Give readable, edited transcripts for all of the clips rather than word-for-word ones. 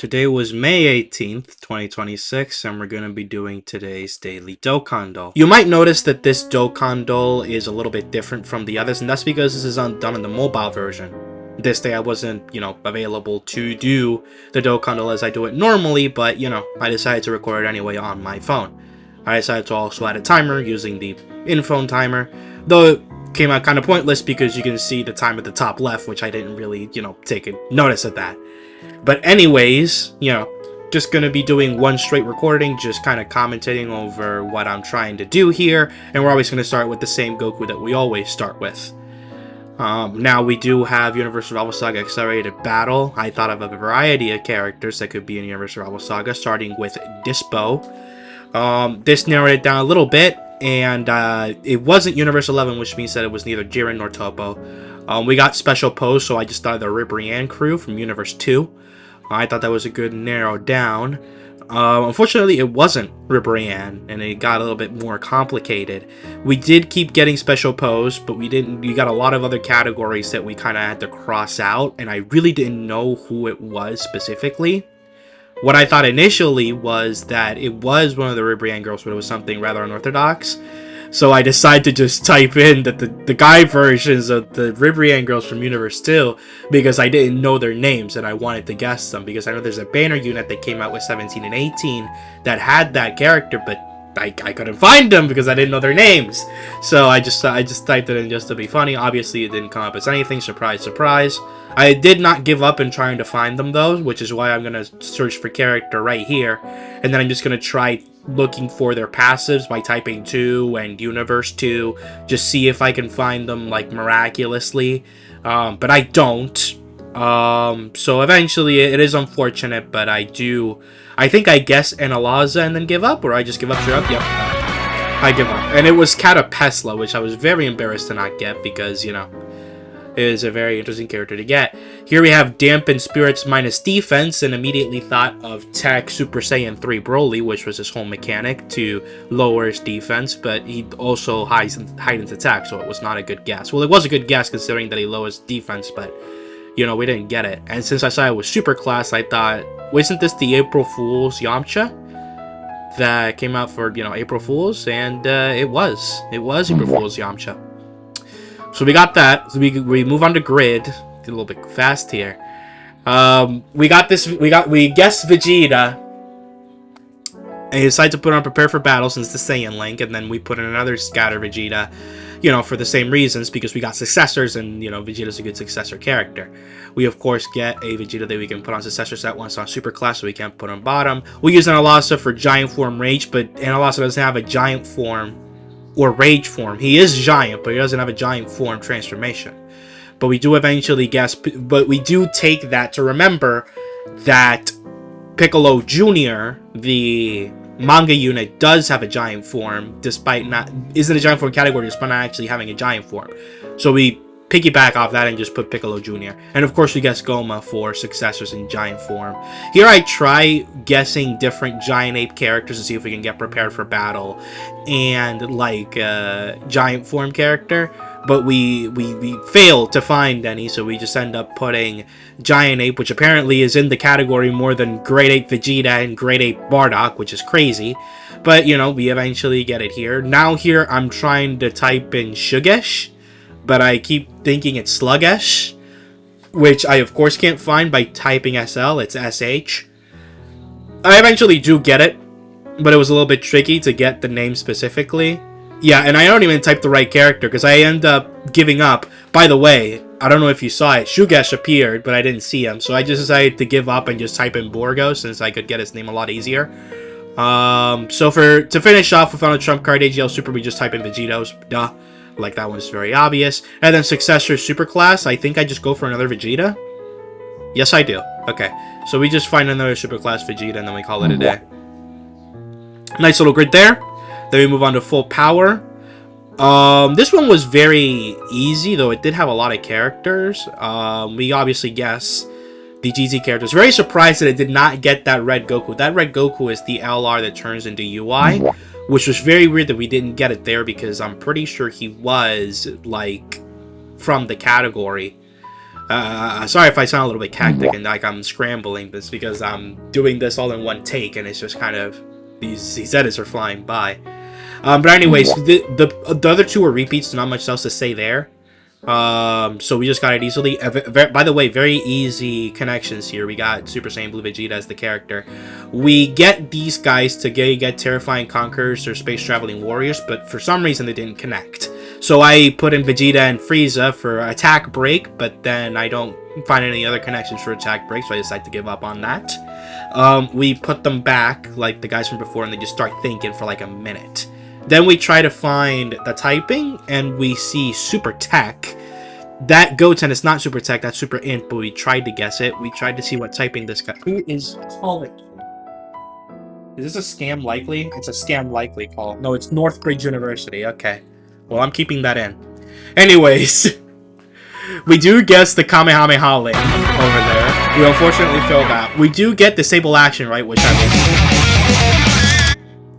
Today was May 18th, 2026, and we're going to be doing today's daily Dokkandle. You might notice that this Dokkandle is a little bit different from the others, and that's because this is done in the mobile version. This day I wasn't, available to do the Dokkandle as I do it normally, but, I decided to record it anyway on my phone. I decided to also add a timer using the in-phone timer, though it came out kind of pointless because you can see the time at the top left, which I didn't really, take a notice of that. But anyways, just going to be doing one straight recording, just kind of commentating over what I'm trying to do here. And we're always going to start with the same Goku that we always start with. Now we do have Universe Rival Saga Accelerated Battle. I thought of a variety of characters that could be in Universe Rival Saga, starting with Dispo. This narrowed it down a little bit, and it wasn't Universe 11, which means that it was neither Jiren nor Toppo. We got Special Pose, so I just thought of the Ribrianne crew from Universe 2. I thought that was a good narrow down. Unfortunately, it wasn't Ribrianne, and it got a little bit more complicated. We did keep getting Special Pose, but we got a lot of other categories that we kind of had to cross out, and I really didn't know who it was specifically. What I thought initially was that it was one of the Ribrianne girls, but it was something rather unorthodox. So I decided to just type in that the guy versions of the Ribrianne girls from Universe 2 because I didn't know their names and I wanted to guess them, because I know there's a banner unit that came out with 17 and 18 that had that character, but I couldn't find them because I didn't know their names. So I just typed it in just to be funny. Obviously, it didn't come up as anything. Surprise, surprise. I did not give up in trying to find them, though, which is why I'm going to search for character right here. And then I'm just going to try looking for their passives by typing 2 and Universe 2. Just see if I can find them, like, miraculously. But I don't. So eventually, it is unfortunate, but I think I guess Analaza and then give up, or I just give up straight up? Yep. I give up. And it was Catapesla, which I was very embarrassed to not get because, it is a very interesting character to get. Here we have Dampen Spirits minus defense, and immediately thought of Tech Super Saiyan 3 Broly, which was his whole mechanic to lower his defense, but he also heightens attack, so it was not a good guess. Well, it was a good guess considering that he lowers defense, but, we didn't get it. And since I saw it was Super Class, I thought, wasn't this the April Fool's Yamcha that came out for, April Fool's? And it was. It was April Fool's Yamcha. So we got that. So we move on to Grid. Get a little bit fast here. We guessed Vegeta. And he decided to put on Prepare for Battle since the Saiyan link, and then we put in another Scatter Vegeta, for the same reasons, because we got successors, and, Vegeta's a good successor character. We, of course, get a Vegeta that we can put on successors at once on Super Class, so we can't put on bottom. We use Analasa for Giant Form Rage, but Analasa doesn't have a Giant Form or Rage Form. He is Giant, but he doesn't have a Giant Form transformation. But we do eventually guess, but we do take that to remember that Piccolo Jr., the manga unit, does have a Giant Form, despite isn't a Giant Form category, despite not actually having a Giant Form. So we piggyback off that and just put Piccolo Jr. And of course we guess Goma for successors in Giant Form. Here I try guessing different Giant Ape characters to see if we can get prepared for battle and like Giant Form character, but we failed to find any, so we just end up putting Giant Ape, which apparently is in the category more than Great Ape Vegeta and Great Ape Bardock, which is crazy. But, we eventually get it here. Now here I'm trying to type in Shugesh, but I keep thinking it's Sluggish, which I of course can't find by typing SL, it's SH. I eventually do get it, but it was a little bit tricky to get the name specifically. Yeah, and I don't even type the right character because I end up giving up. By the way, I don't know if you saw it, Shugesh appeared, but I didn't see him, so I just decided to give up and just type in Borgo since I could get his name a lot easier. So to finish off, we found a trump card, AGL Super, we just type in Vegetos, duh. Like, that one's very obvious. And then Successor Super Class, I think I just go for another Vegeta. Yes, I do. Okay, so we just find another Super Class Vegeta, and then we call it a day. Nice little grid there. Then we move on to Full Power. This one was very easy, though it did have a lot of characters. We obviously guess the GZ characters. Very surprised that it did not get that Red Goku. That Red Goku is the LR that turns into UI. Which was very weird that we didn't get it there because I'm pretty sure he was, like, from the category. Sorry if I sound a little bit cactic and like I'm scrambling this because I'm doing this all in one take and it's just kind of these edits are flying by. But anyways, the other two are repeats, so not much else to say there. So we just got it easily. By the way, very easy connections here. We got Super Saiyan Blue Vegeta as the character. We get these guys to get Terrifying Conquerors or Space Traveling Warriors, but for some reason they didn't connect. So I put in Vegeta and Frieza for attack break, but then I don't find any other connections for attack break, so I decided to give up on that. We put them back, like the guys from before, and they just start thinking for like a minute. Then we try to find the typing, and we see Super Tech. That Goten is not Super Tech, that's Super Int, but we tried to guess it. We tried to see what typing this guy... Who is calling? Is this a scam likely? It's a scam likely call. No, it's Northbridge University. Okay. Well, I'm keeping that in. Anyways, we do guess the Kamehameha link over there. We unfortunately failed that. We do get Disable Action, right? Which I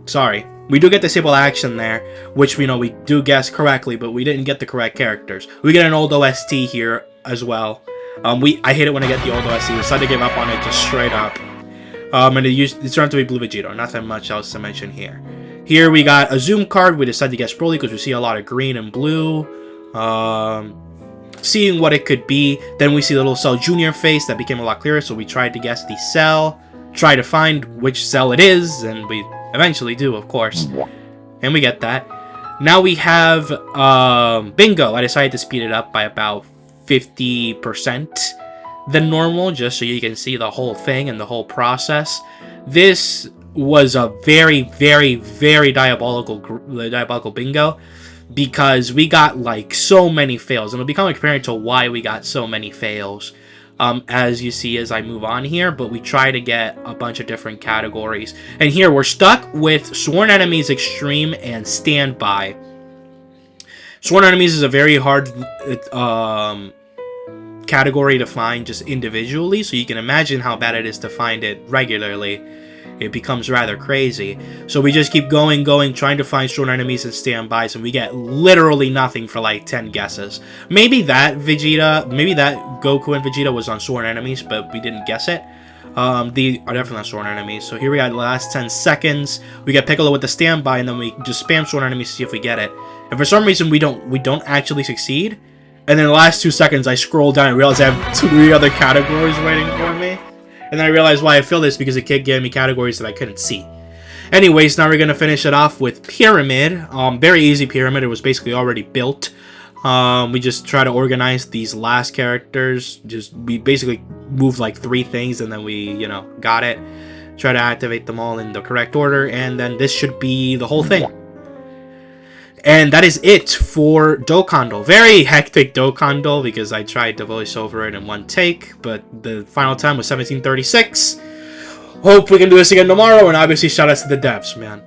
was... Sorry. We do get Disable Action there, which we know we do guess correctly, but we didn't get the correct characters. We get an old OST here as well. I hate it when I get the old OST. We decided to give up on it just straight up. And it turned out to be Blue Vegeta. Nothing much else to mention here. Here we got a zoom card. We decided to guess Broly because we see a lot of green and blue. Seeing what it could be. Then we see the little Cell Junior face that became a lot clearer. So we tried to guess the cell. Try to find which cell it is. And we eventually do, of course. And we get that. Now we have Bingo. I decided to speed it up by about 50% than normal. Just so you can see the whole thing and the whole process. This was a very, very, very diabolical bingo because we got like so many fails, and it'll become apparent to why we got so many fails as you see as I move on here. But we try to get a bunch of different categories, and here we're stuck with Sworn Enemies Extreme and Standby. Sworn Enemies is a very hard category to find just individually, so you can imagine how bad it is to find it regularly. It becomes rather crazy. So we just keep going, trying to find Sworn Enemies and Standbys, and we get literally nothing for like 10 guesses. Maybe that Goku and Vegeta was on Sworn Enemies, but we didn't guess it. They are definitely not Sworn Enemies. So here we got the last 10 seconds. We get Piccolo with the Standby, and then we just spam Sworn Enemies to see if we get it. And for some reason, we don't actually succeed. And then the last 2 seconds, I scroll down and realize I have 3 other categories waiting for me. And then I realized why I failed this, because the kid gave me categories that I couldn't see. Anyways, now we're going to finish it off with Pyramid. Very easy Pyramid. It was basically already built. We just try to organize these last characters. We basically moved like 3 things, and then we, got it. Try to activate them all in the correct order, and then this should be the whole thing. And that is it for Dokkandle. Very hectic Dokkandle because I tried to voice over it in one take, but the final time was 17:36. Hope we can do this again tomorrow, and obviously shout out to the devs, man.